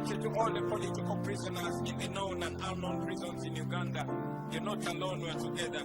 solidarity to all the political prisoners in the known and unknown prisons in Uganda. You're not alone, we're together.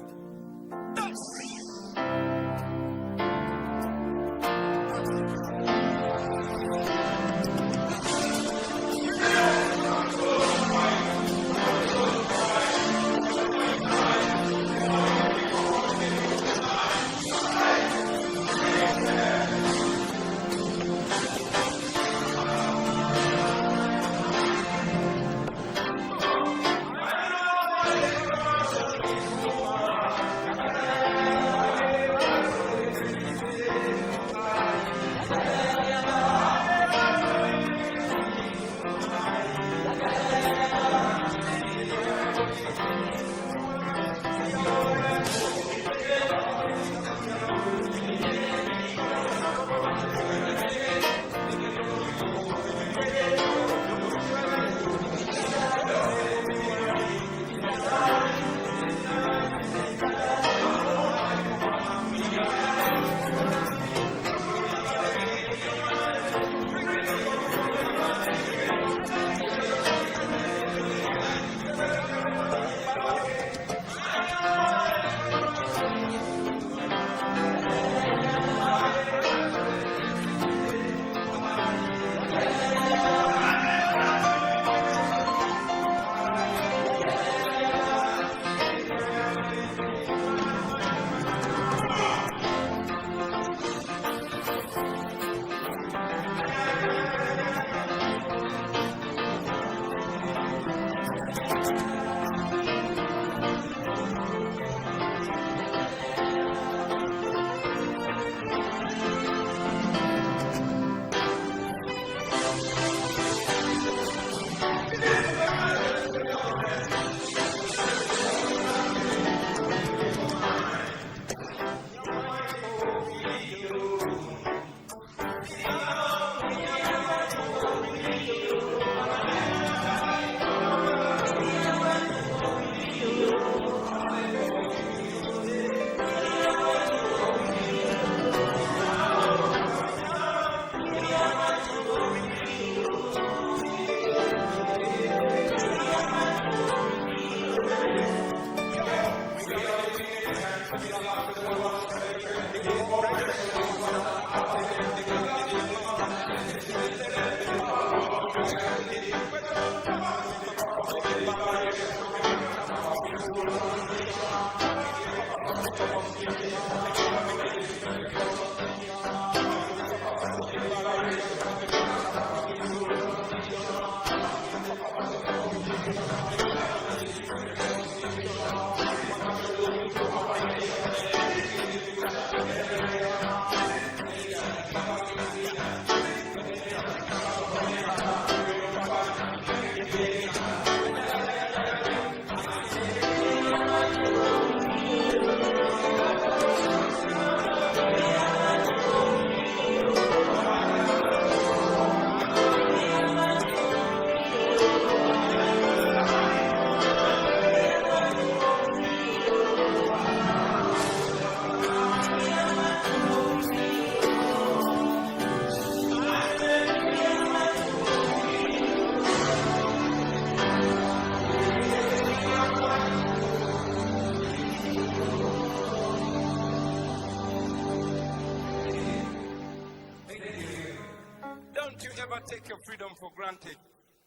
Take your freedom for granted.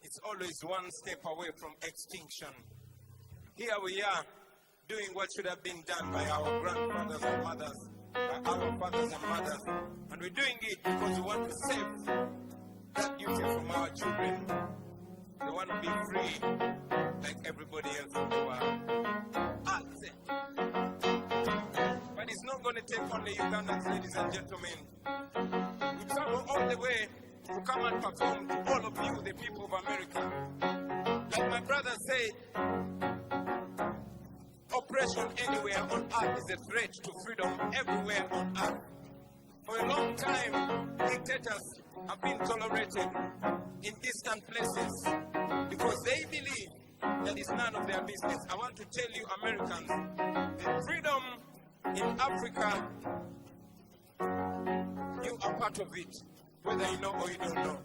It's always one step away from extinction. Here we are, doing what should have been done by our grandfathers and mothers, by our fathers and mothers. And we're doing it because we want to save that future from our children. They want to be free like everybody else in the world. But it's not going to take only Ugandans, ladies and gentlemen. We travel all the way to come and perform to all of you, the people of America. Like my brother said, oppression anywhere on earth is a threat to freedom everywhere on earth. For a long time, dictators have been tolerated in distant places because they believe that it's none of their business. I want to tell you, Americans, the freedom in Africa, you are part of it, whether you know or you don't know.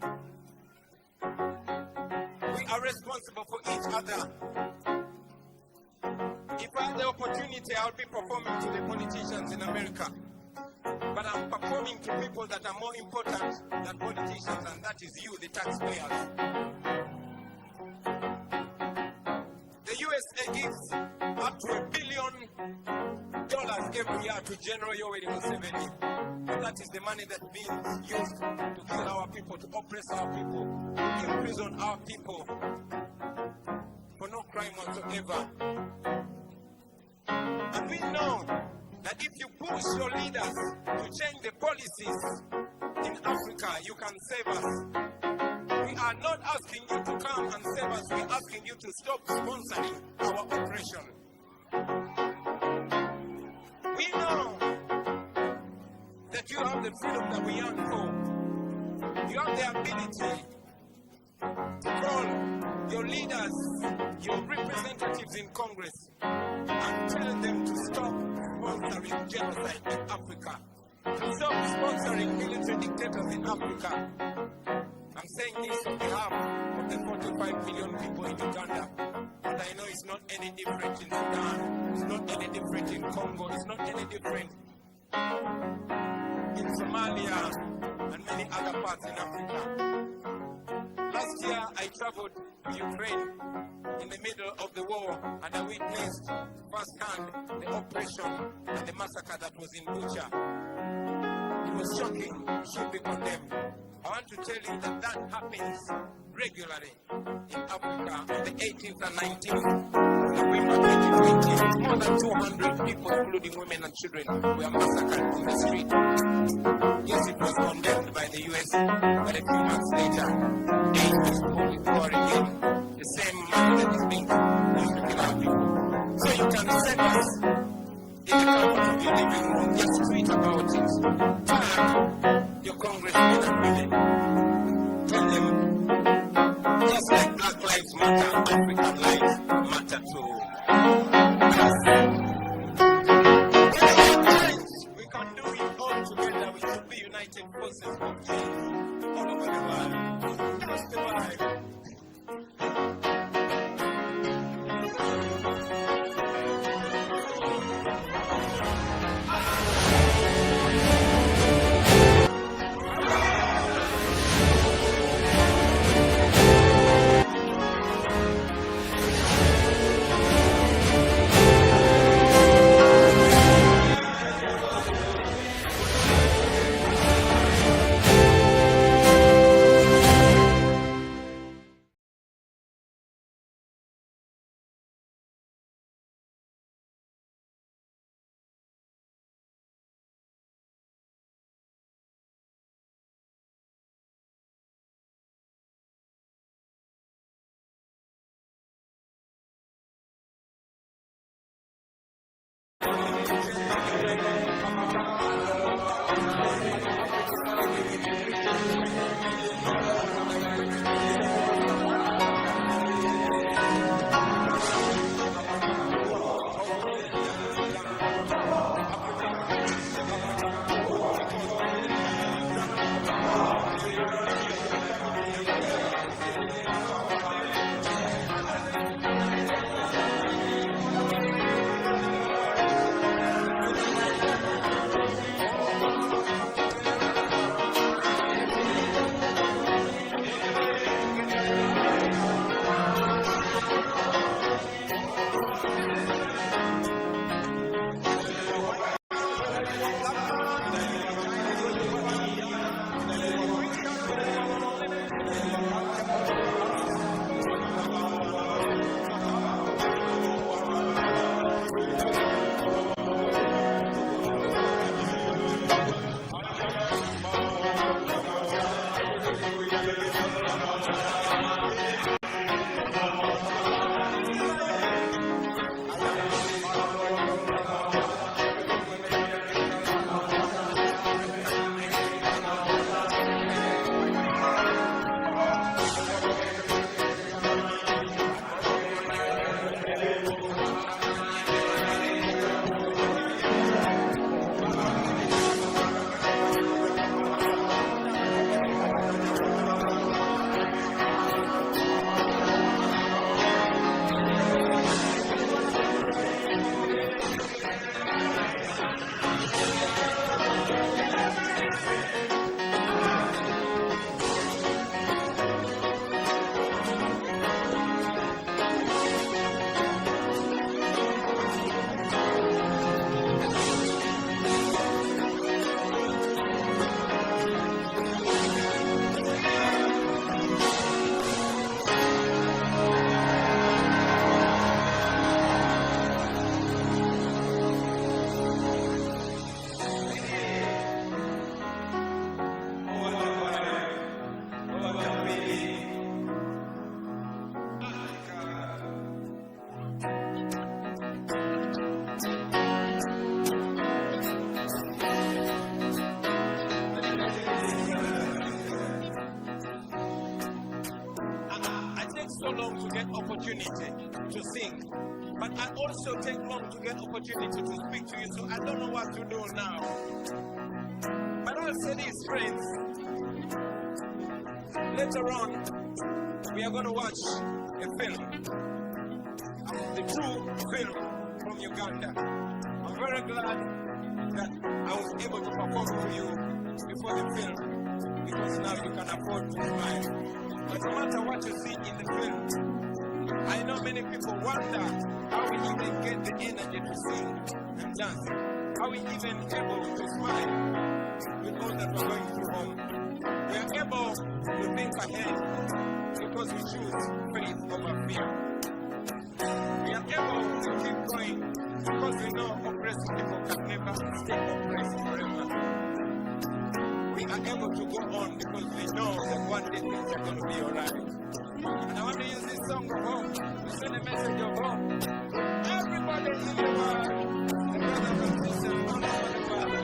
we are responsible for each other. If I had the opportunity, I would be performing to the politicians in America. But I'm performing to people that are more important than politicians, and that is you, the taxpayers. The USA gives up to $1 billion every year to General Yoweri Museveni. And that is the money that's being used to kill our people, to oppress our people, to imprison our people for no crime whatsoever. And we know that if you push your leaders to change the policies in Africa, you can save us. We are not asking you to come and save us. We are asking you to stop sponsoring our oppression. We know that you have the freedom that we yearn for. You have the ability to call your leaders, your representatives in Congress, and tell them to stop sponsoring genocide in Africa, to stop sponsoring military dictators in Africa. I'm saying this on behalf of the 45 million people in Uganda. But I know it's not any different in Sudan, it's not any different in Congo, it's not any different in Somalia and many other parts in Africa. Last year I traveled to Ukraine in the middle of the war, and I witnessed firsthand the oppression and the massacre that was in Bucha. It was shocking, it should be condemned. I want to tell you that that happens regularly in Africa on the 18th and 19th of November 2020. More than 200 people, including women and children, were massacred on the street. Yes, it was condemned by the US, but a few months later, aid was pouring in. The same money that is being used to kill our people. So you can send us in the comfort of your living room, just tweet about it. Tag your congressmen and women. Tell them, just like Black Lives Matter, African lives matter too. We can do it all together. We should be united forces for change all over the world. Trust the Bible. to sing. But I also take long to get opportunity to speak to you, so I don't know what to do now. But I'll say this, friends. Later on, we are going to watch a film. The true film from Uganda. I'm very glad that I was able to perform for you before the film, because now you can afford to smile. But no matter what you see in the film, I know many people wonder how we even get the energy to sing and dance. How we even able to smile with all that we're going through home. We are able to think ahead because we choose faith over fear. We are able to keep going because we know oppressed people can never stay oppressed forever. We are able to go on because we know that one day things are going to be alright. And I want to use this song of hope to send a message of hope. Everybody in the world, the brothers and sisters all over the world.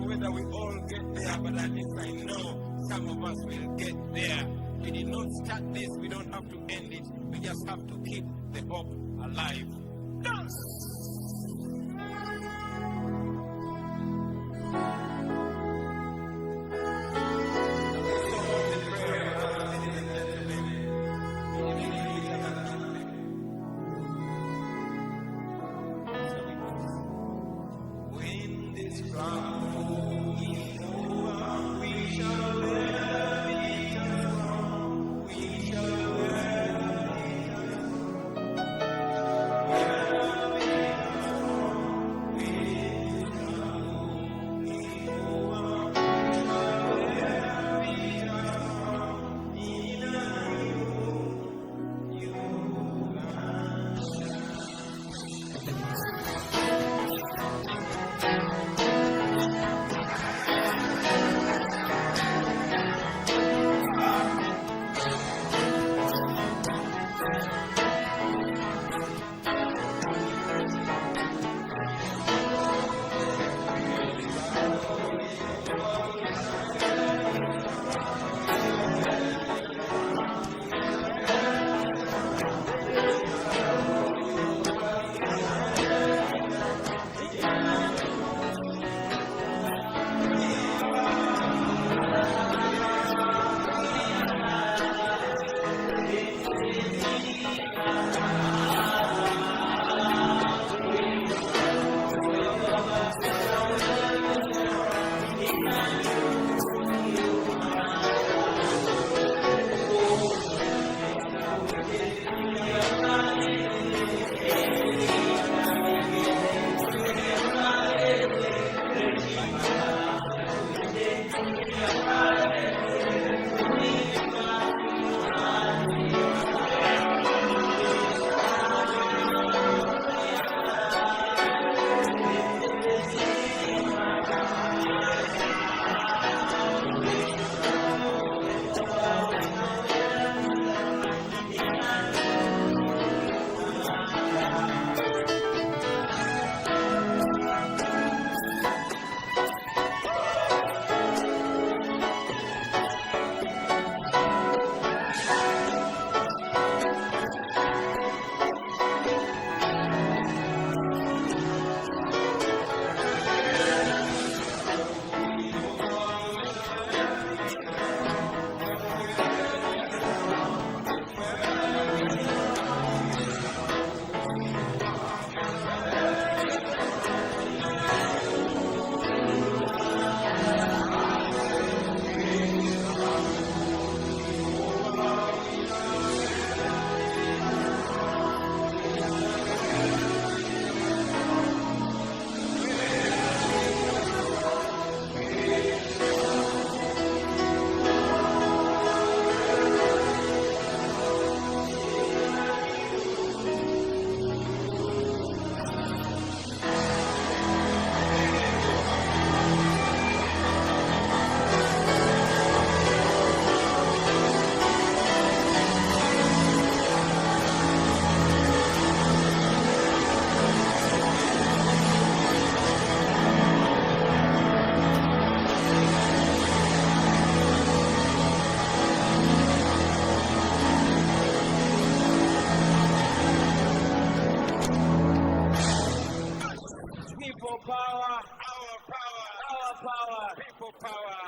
whether we all get there, but at least I know some of us will get there. We did not start this, we don't have to end it. We just have to keep the hope alive. Dance!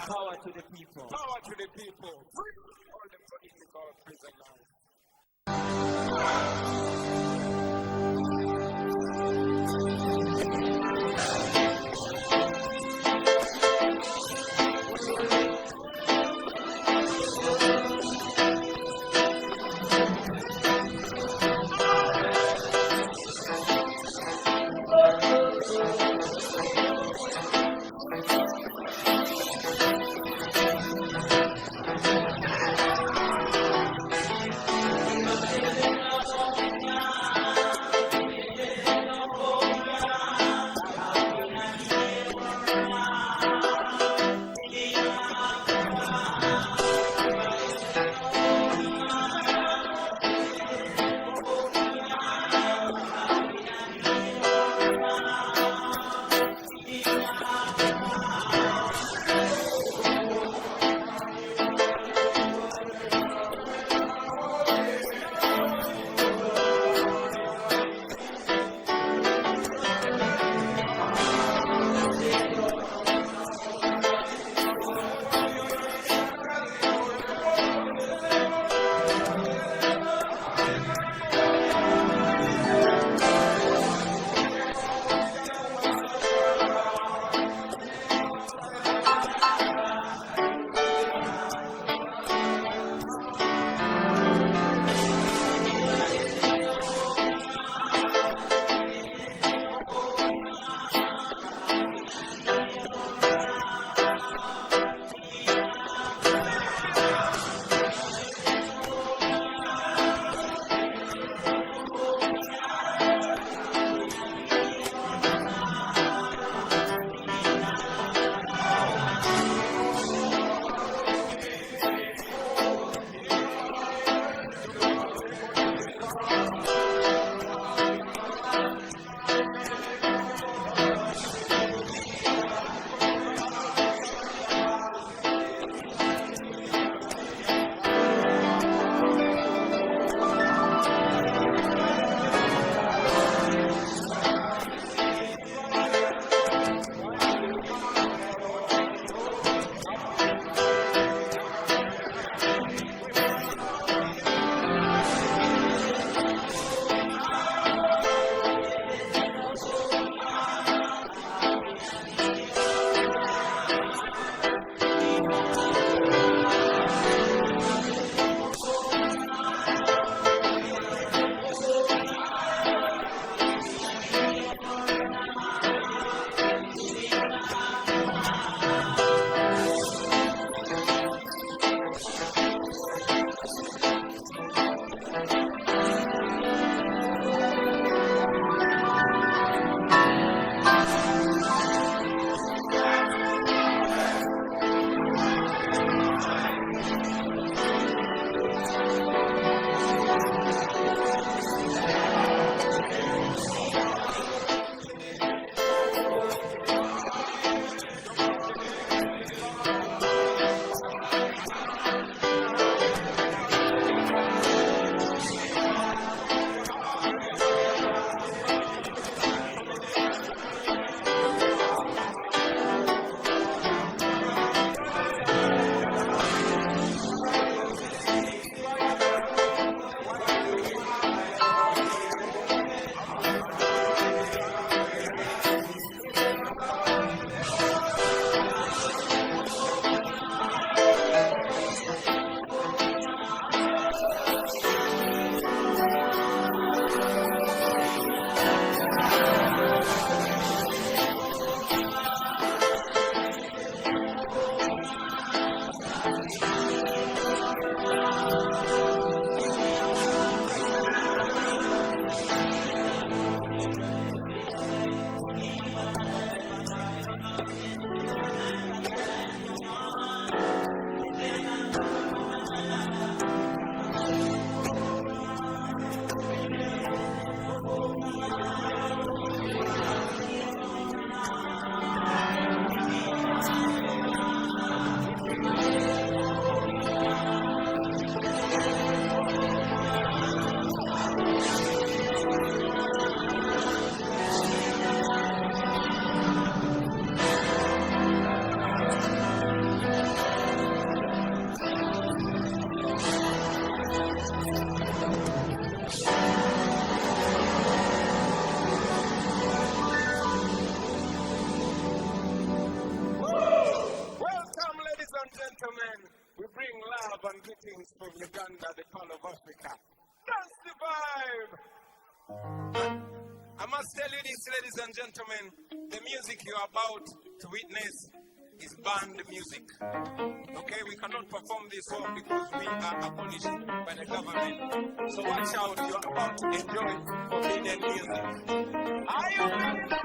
Power to the people. Power to the people. All the praise to God. Praise the Lord. gentlemen, we bring love and greetings from Uganda, the Pearl of Africa. That's the vibe! I must tell you this, ladies and gentlemen, the music you are about to witness is banned music. Okay, we cannot perform this song because we are abolished by the government. So watch out, you are about to enjoy forbidden music. Are you ready?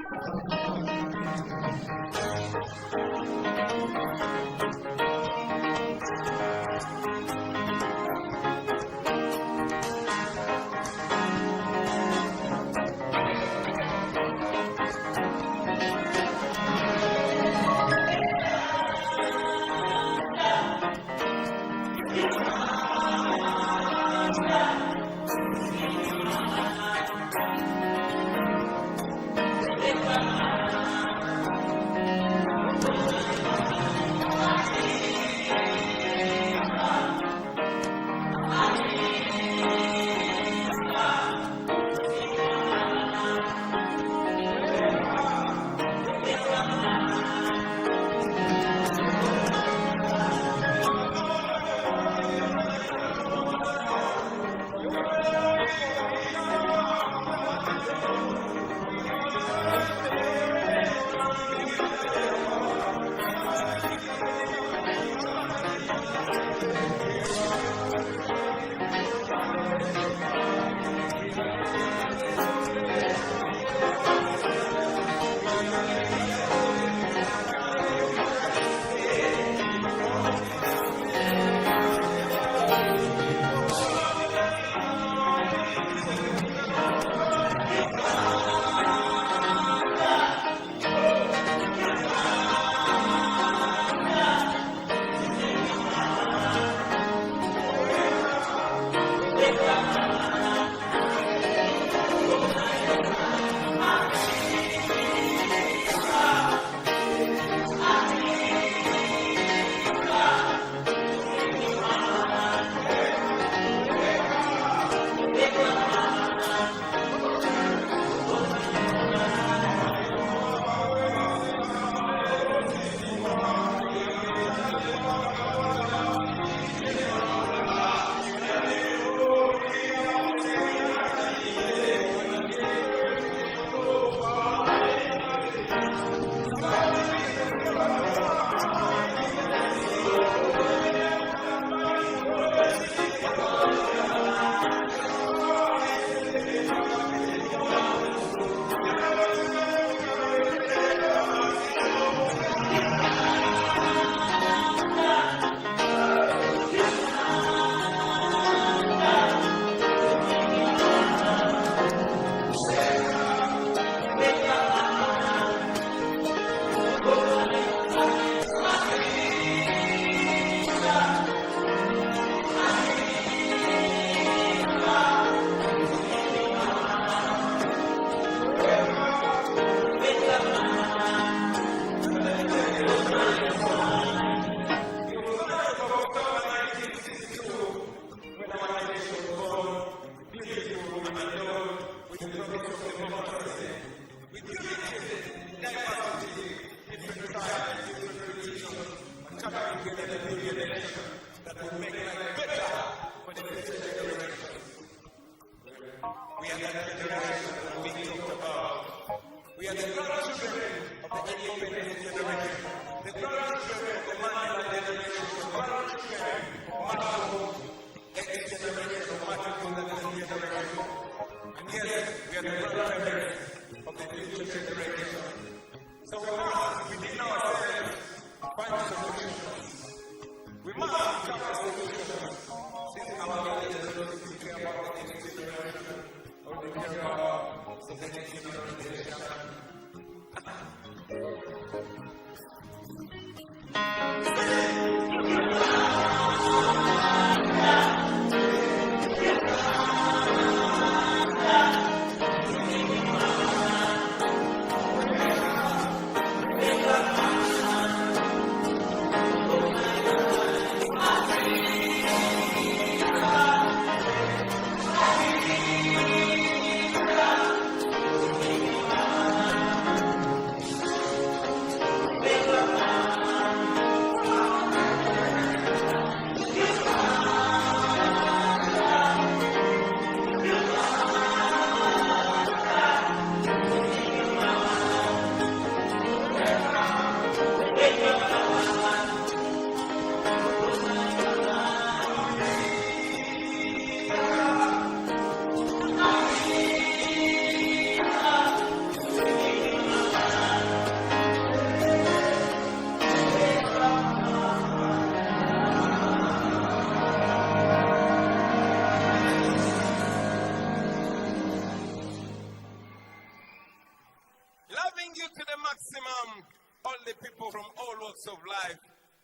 We must have a solution.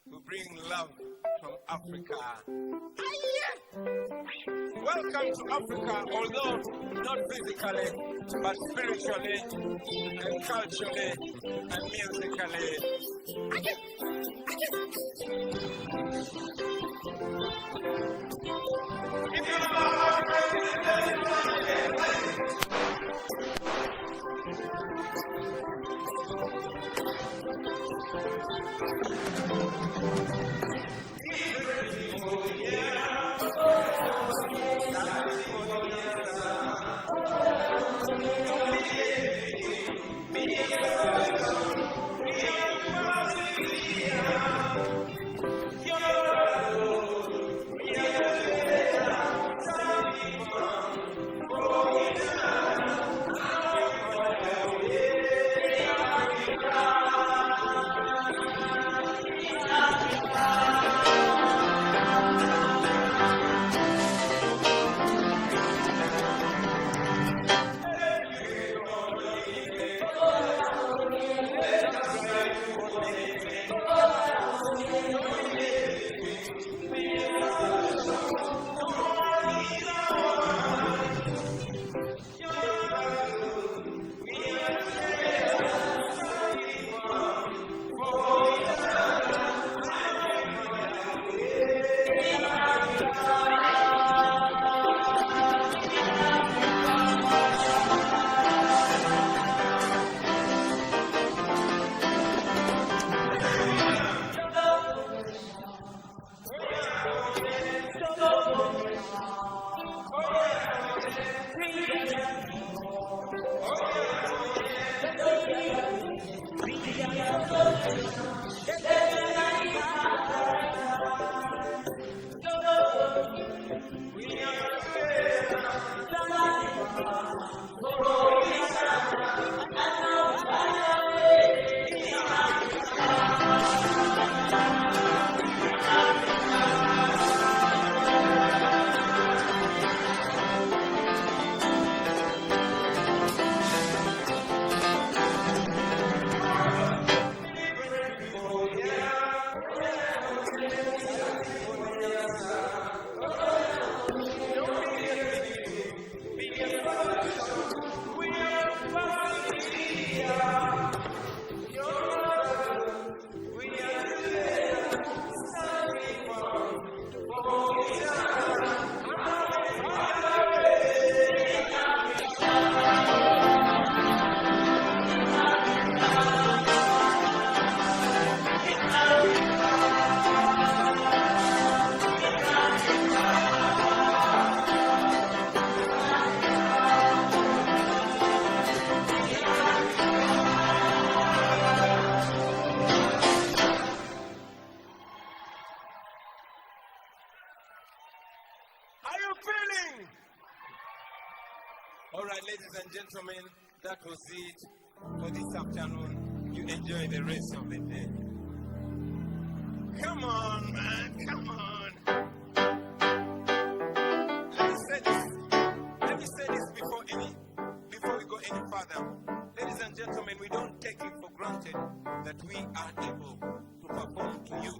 to bring love from Africa. Welcome to Africa, although not physically, but spiritually and culturally and musically. All right, ladies and gentlemen, that was it for this afternoon. You enjoy the rest of the day. Come on, man, come on. Let me say this before we go any further. Ladies and gentlemen, we don't take it for granted that we are able to perform to you.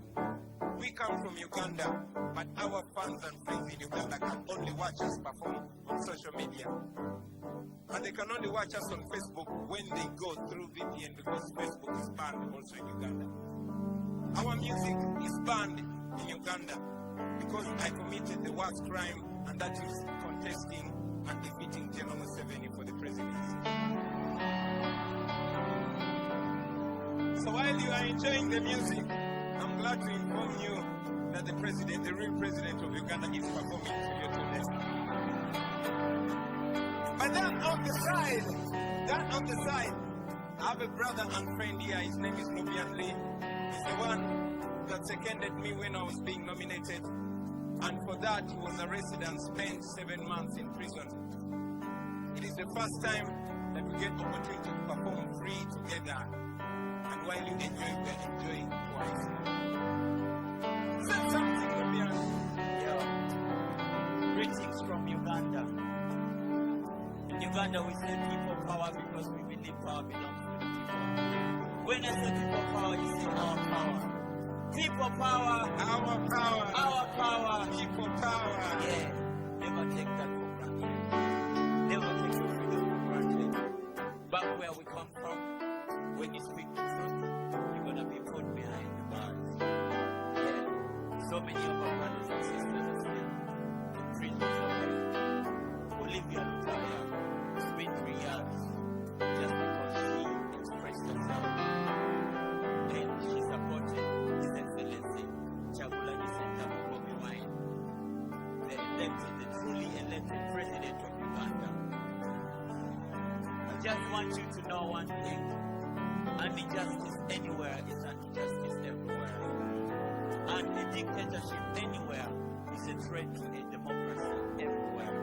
We come from Uganda, but our fans and friends in Uganda can only watch us perform on social media. And they can only watch us on Facebook when they go through VPN, because Facebook is banned also in Uganda. Our music is banned in Uganda because I committed the worst crime, and that is contesting and defeating General Museveni for the presidency. So while you are enjoying the music, I'm glad to inform you that the president, the real president of Uganda, is performing to you today. But that on the side, I have a brother and friend here. His name is Nubian Lee. He's the one that seconded me when I was being nominated. And for that, he was arrested and spent 7 months in prison. It is the first time that we get the opportunity to perform free together. And while you enjoy, we are enjoying twice. Say something, Nubian. Greetings from Uganda. In Uganda, we say people power because we believe power belongs to the people. When I say people power, you say our power. People power. Our power. Our power. People power. Yeah. Never take that for granted. Never take your freedom for granted. Back where we come from, when you speak the truth, you're gonna be put behind the bars. Yeah. So many of our brothers and sisters are still in prisons away. Olivia Lutaya spent 3 years just because she expressed herself. And she supported His Excellency Chagulani Sentamu Bobi Wine, the truly elected president of Uganda. I just want you to know one thing. Injustice anywhere is injustice everywhere. And a dictatorship anywhere is a threat to a democracy everywhere.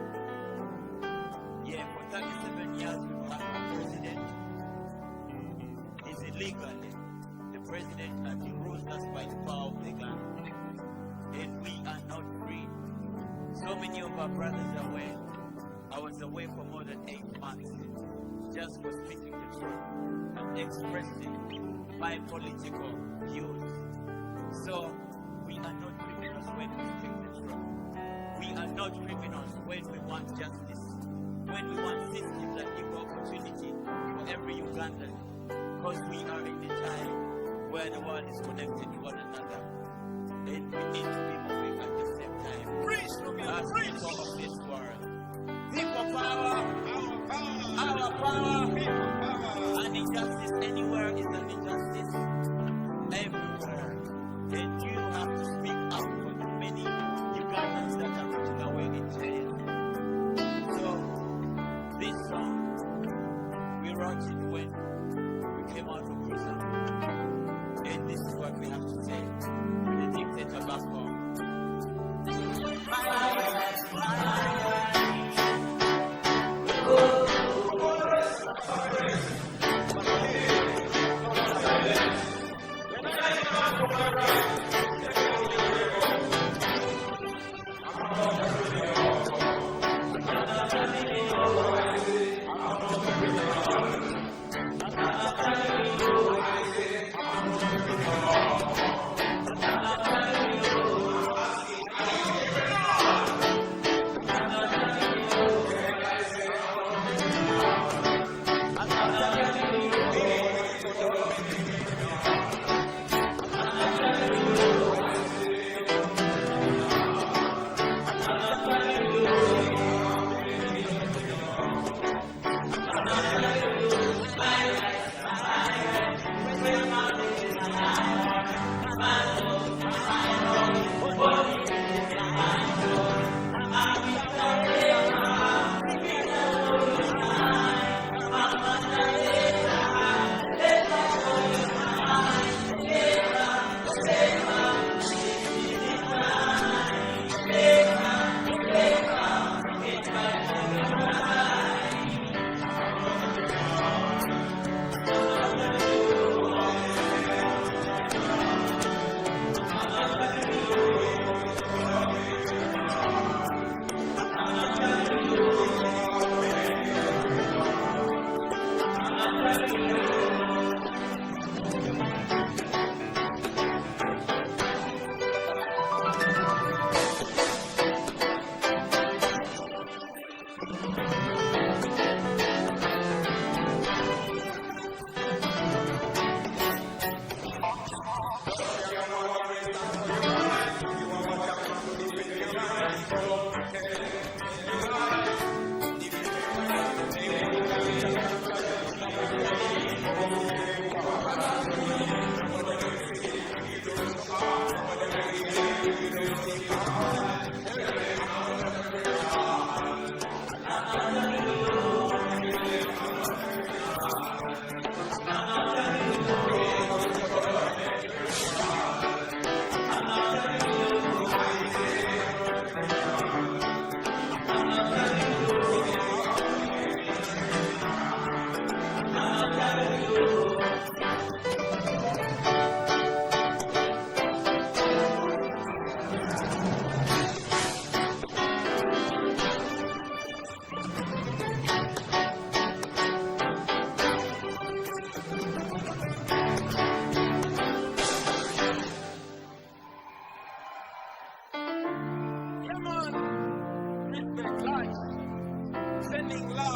Yeah, for 37 years we've had a president. He's illegally the president and he rules us by the power of the gun. And we are not free. So many of our brothers are away. I was away for more than 8 months just for speaking the truth and expressing my political views. So we are not criminals when we speak the truth. We are not criminals when we want justice, when we want systems and equal opportunity for every Ugandan, because we are in a time where the world is connected to one another, and we need to be moving at the same time. Preach to me. As Preach. people of this world, people power, Our power. our power, People power. and injustice anywhere is an injustice everywhere. And you have to speak up for the many Ugandans that are putting away in jail. So, this song, we wrote it when we came out of prison. And this is what we have to say to the dictator back home.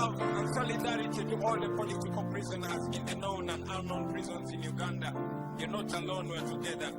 love and solidarity to all the political prisoners in the known and unknown prisons in Uganda. You're not alone, we're together.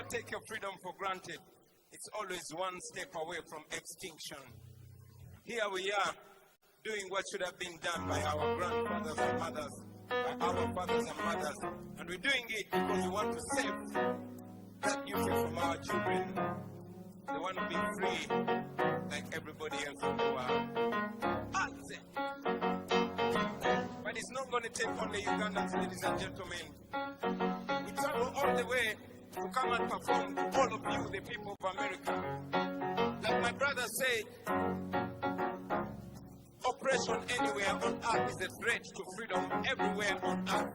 Take your freedom for granted. It's always one step away from extinction. Here we are, doing what should have been done by our grandfathers and mothers, by our fathers and mothers. And we're doing it because we want to save that future from our children. They want to be free like everybody else in the world. But it's not going to take only Ugandans, ladies and gentlemen. We travel all the way to come and perform to all of you, the people of America. Like my brother said, oppression anywhere on earth is a threat to freedom everywhere on earth.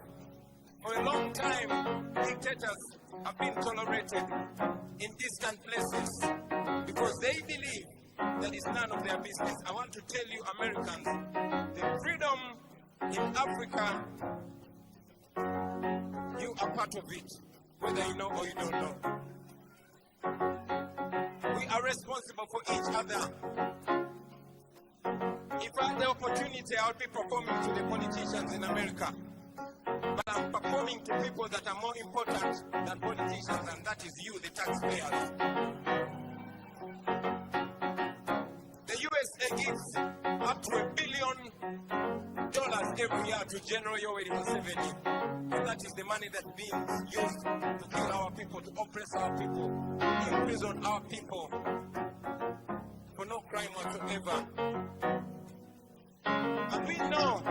For a long time, dictators have been tolerated in distant places because they believe that it's none of their business. I want to tell you, Americans, the freedom in Africa, you are part of it, whether you know or you don't know. We are responsible for each other. If I had the opportunity, I would be performing to the politicians in America. But I'm performing to people that are more important than politicians, and that is you, the taxpayers. The USA gives up to $1 billion every year to General Yoweri Museveni. And that is the money that's being used to kill our people, to oppress our people, imprison our people for no crime whatsoever. And we know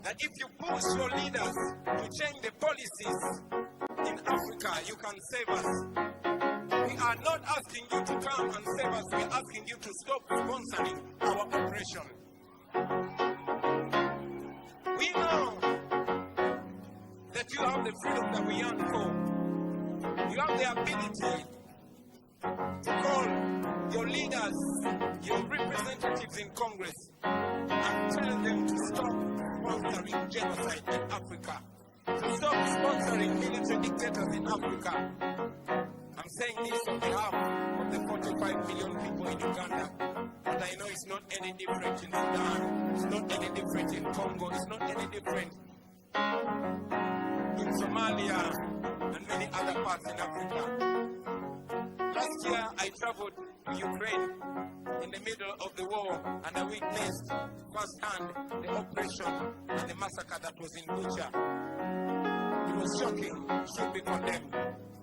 that if you push your leaders to change the policies in Africa, you can save us. We are not asking you to come and save us. We are asking you to stop sponsoring our oppression. We know that you have the freedom that we yearn for. You have the ability to call your leaders, your representatives in Congress, and tell them to stop sponsoring genocide in Africa, to stop sponsoring military dictators in Africa. I'm saying this on behalf of the 45 million people in Uganda. But I know it's not any different in Sudan, it's not any different in Congo, it's not any different in Somalia and many other parts in Africa. Last year I traveled to Ukraine in the middle of the war, and I witnessed firsthand the oppression and the massacre that was in Bucha. It was shocking, it should be condemned.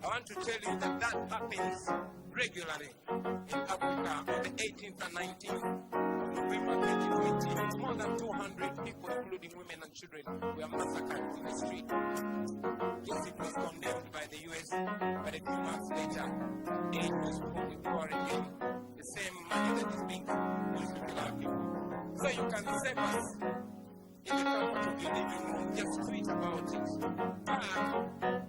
I want to tell you that that happens regularly in Africa on the 18th and 19th of November 2020. More than 200 people, including women and children, were massacred on the street. Yes, it was condemned by the US, but a few months later, aid was pouring in. The same money that is being used to kill our people. So you can save us in the comfort of your living room. Just tweet about it.